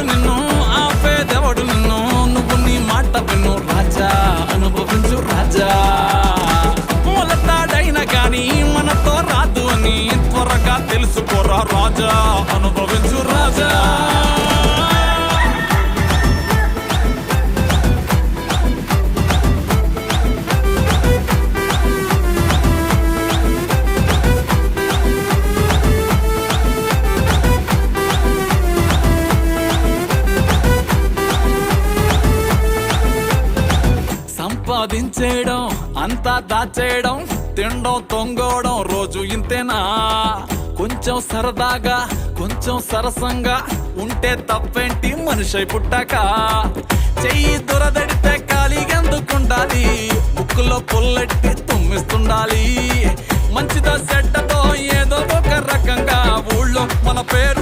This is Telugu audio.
నిన్ను ఆపేదెవడు నిన్ను నువ్వు నీ మాట విన్ను రాజా అనుభవించు రాజా మొలతాడైనా గాని మనతో రాదు అని త్వరగా తెలుసుకోరా రాజా అనుభవించు రాజా సంపాదించేయడం అంతా దాచేయడం తిండం తొంగోవడం రోజు ఇంతేనా కొంచెం సరదాగా కొంచెం సరసంగా ఉంటే తప్పేంటి మనిషి పుట్టాక చెయ్యి దురదడితే ఖాళీగెందుకుండాలి ముక్కులో పుల్లెట్టి తుమ్మిస్తుండాలి మంచిదో చెడ్డతో ఏదో ఒక రకంగా ఊళ్ళో మన పేరు